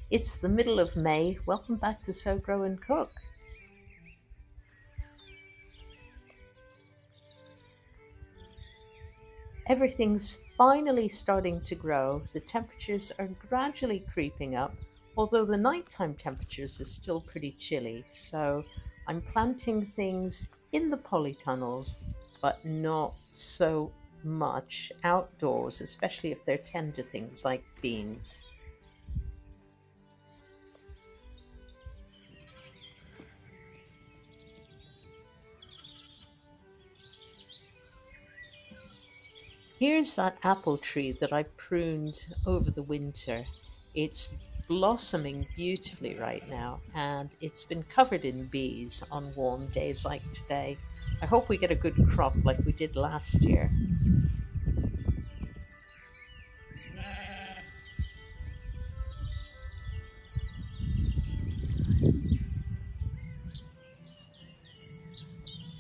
It's the middle of May. Welcome back to Sow, Grow and Cook. Everything's finally starting to grow. The temperatures are gradually creeping up, although the nighttime temperatures are still pretty chilly. So I'm planting things in the polytunnels, but not so much outdoors, especially if they're tender things like beans. Here's that apple tree that I pruned over the winter. It's blossoming beautifully right now, and it's been covered in bees on warm days like today. I hope we get a good crop like we did last year.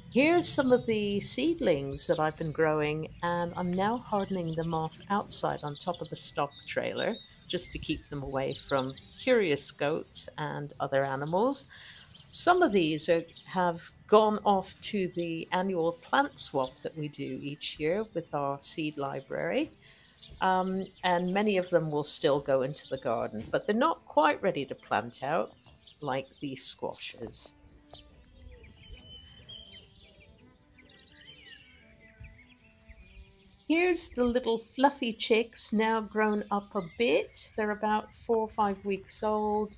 Here's some of the seedlings that I've been growing, and I'm now hardening them off outside on top of the stock trailer just to keep them away from curious goats and other animals. Some of these have gone off to the annual plant swap that we do each year with our seed library, and many of them will still go into the garden, but they're not quite ready to plant out like these squashes. Here's the little fluffy chicks now grown up a bit. They're about 4 or 5 weeks old.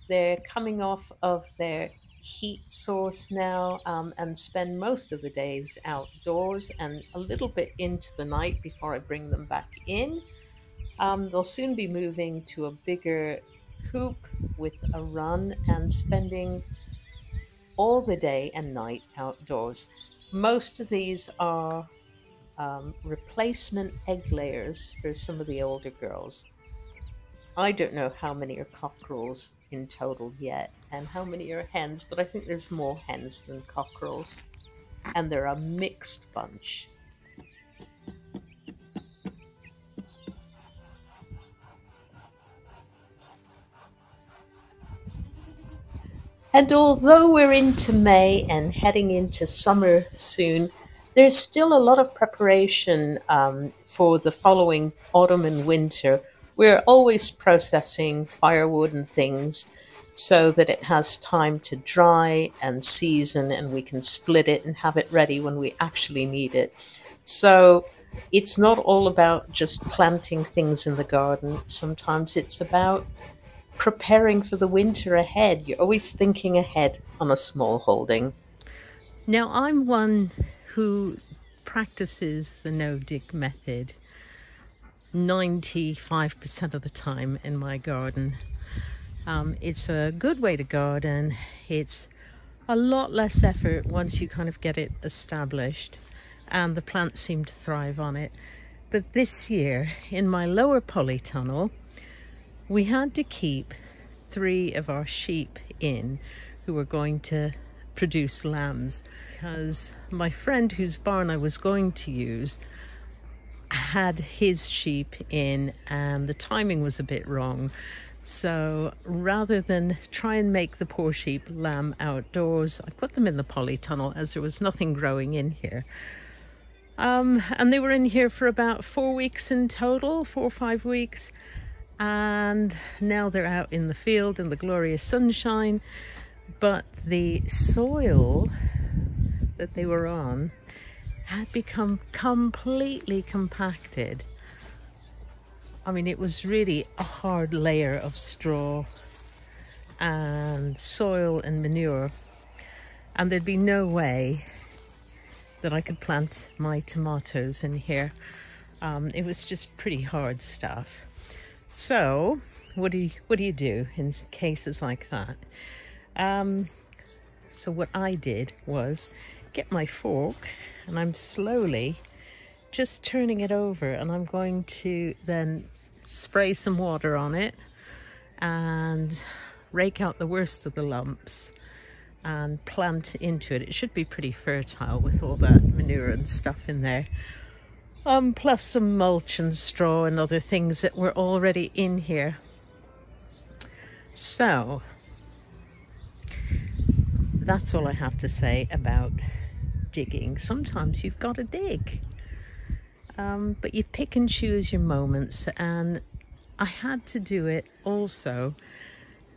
They're coming off of their heat source now and spend most of the days outdoors and a little bit into the night before I bring them back in. They'll soon be moving to a bigger coop with a run and spending all the day and night outdoors. Most of these are replacement egg layers for some of the older girls. I don't know how many are cockerels in total yet and how many are hens, but I think there's more hens than cockerels. And they're a mixed bunch. And although we're into May and heading into summer soon, there's still a lot of preparation for the following autumn and winter. We're always processing firewood and things so that it has time to dry and season, and we can split it and have it ready when we actually need it. So it's not all about just planting things in the garden. Sometimes it's about preparing for the winter ahead. You're always thinking ahead on a small holding. Now, I'm one who practices the no-dig method 95% of the time in my garden. It's a good way to garden. It's a lot less effort once you kind of get it established, and the plants seem to thrive on it. But this year, in my lower polytunnel, we had to keep 3 of our sheep in who were going to produce lambs, because my friend whose barn I was going to use had his sheep in and the timing was a bit wrong. So rather than try and make the poor sheep lamb outdoors, I put them in the polytunnel as there was nothing growing in here. And they were in here for about 4 weeks in total, 4 or 5 weeks. And now they're out in the field in the glorious sunshine. But the soil that they were on had become completely compacted. I mean, it was really a hard layer of straw and soil and manure, and there'd be no way that I could plant my tomatoes in here. It was just pretty hard stuff. So what do you do in cases like that? So what I did was get my fork, and I'm slowly just turning it over, and I'm going to then spray some water on it and rake out the worst of the lumps and plant into it. It should be pretty fertile with all that manure and stuff in there. Plus some mulch and straw and other things that were already in here. So that's all I have to say about digging. Sometimes you've got to dig, but you pick and choose your moments, and I had to do it also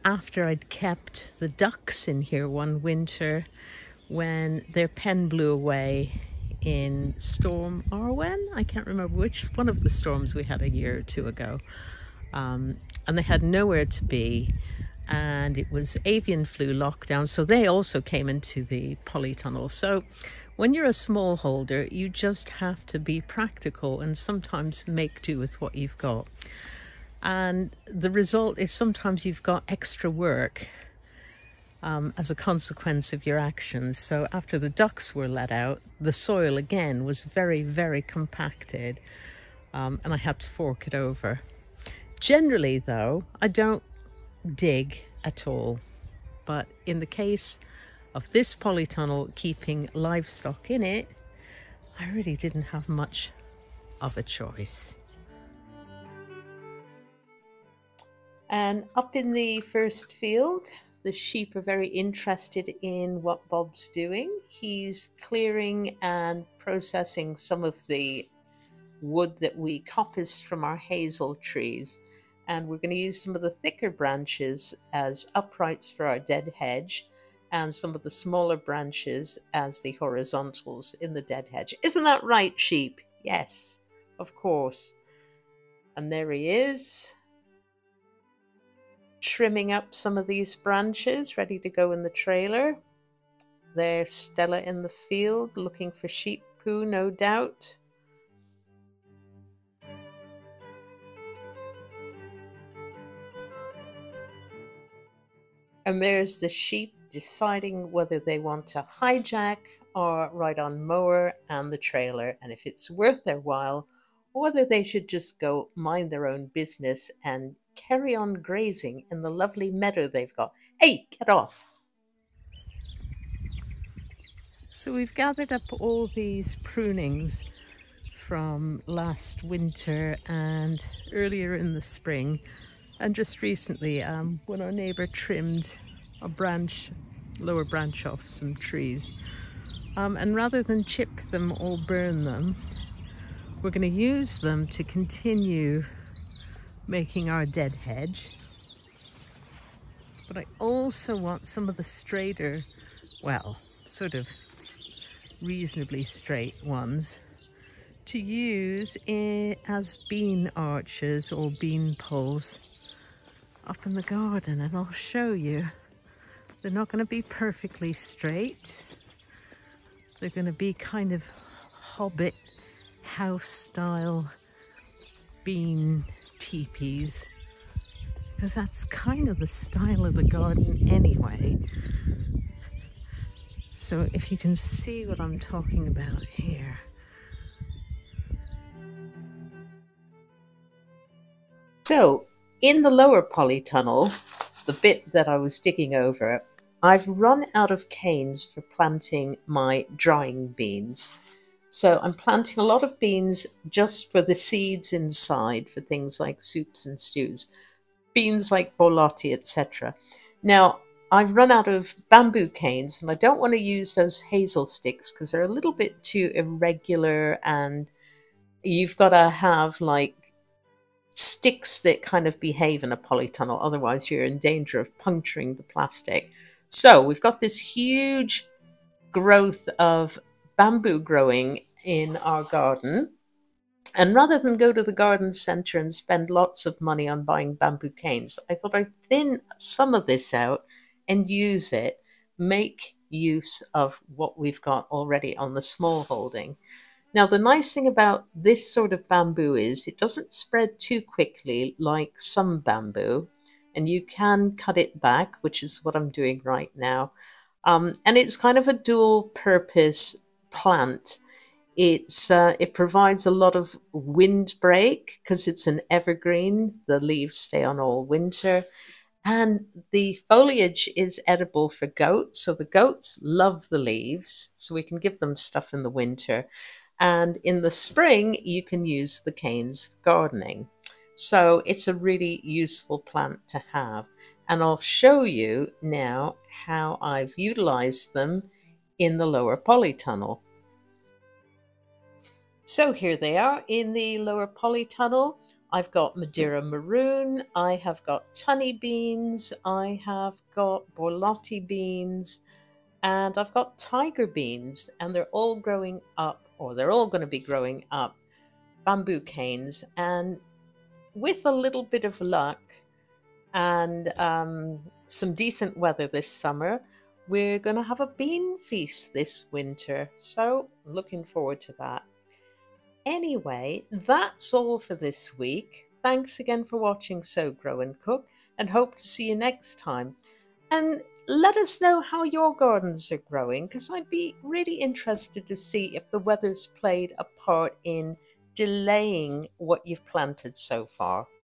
after I'd kept the ducks in here one winter when their pen blew away in Storm Arwen. I can't remember which one of the storms we had a year or two ago. And they had nowhere to be, and it was avian flu lockdown, so they also came into the polytunnel. So when you're a smallholder, you just have to be practical and sometimes make do with what you've got. And the result is sometimes you've got extra work as a consequence of your actions. So after the ducks were let out, the soil again was very, very compacted, and I had to fork it over. Generally though, I don't dig at all, but in the case of this polytunnel keeping livestock in it, I really didn't have much of a choice. And up in the first field, the sheep are very interested in what Bob's doing. He's clearing and processing some of the wood that we coppiced from our hazel trees. And we're going to use some of the thicker branches as uprights for our dead hedge, and some of the smaller branches as the horizontals in the dead hedge. Isn't that right, sheep? Yes, of course. And there he is, trimming up some of these branches, ready to go in the trailer. There's Stella in the field, looking for sheep poo, no doubt. And there's the sheep deciding whether they want to hijack or ride on mower and the trailer, and if it's worth their while, or whether they should just go mind their own business and carry on grazing in the lovely meadow they've got. Hey, get off! So we've gathered up all these prunings from last winter and earlier in the spring. And just recently, when our neighbour trimmed a lower branch off some trees, and rather than chip them or burn them, we're going to use them to continue making our dead hedge. But I also want some of the straighter, well, sort of reasonably straight ones to use as bean arches or bean poles up in the garden, and I'll show you. They're not going to be perfectly straight. They're going to be kind of hobbit house style bean teepees, because that's kind of the style of the garden anyway. So if you can see what I'm talking about here. So in the lower polytunnel, the bit that I was digging over, I've run out of canes for planting my drying beans. So I'm planting a lot of beans just for the seeds inside, for things like soups and stews, beans like borlotti, etc. Now, I've run out of bamboo canes, and I don't want to use those hazel sticks because they're a little bit too irregular, and you've got to have like sticks that kind of behave in a polytunnel, otherwise you're in danger of puncturing the plastic. So we've got this huge growth of bamboo growing in our garden, and rather than go to the garden centre and spend lots of money on buying bamboo canes, I thought I'd thin some of this out and use it, make use of what we've got already on the small holding. Now, the nice thing about this sort of bamboo is it doesn't spread too quickly like some bamboo, and you can cut it back, which is what I'm doing right now. And it's kind of a dual purpose plant. It provides a lot of windbreak because it's an evergreen. The leaves stay on all winter. And the foliage is edible for goats. So the goats love the leaves, so we can give them stuff in the winter. And in the spring, you can use the canes for gardening. So it's a really useful plant to have. and I'll show you now how I've utilized them in the lower polytunnel. So here they are in the lower polytunnel. I've got Madeira maroon, I have got tunny beans, I have got borlotti beans, and I've got tiger beans, and they're all growing up, or they're all going to be growing up, bamboo canes. And with a little bit of luck and some decent weather this summer, we're going to have a bean feast this winter. So looking forward to that. Anyway, that's all for this week. Thanks again for watching So Grow and Cook, and hope to see you next time. And let us know how your gardens are growing, because I'd be really interested to see if the weather's played a part in delaying what you've planted so far.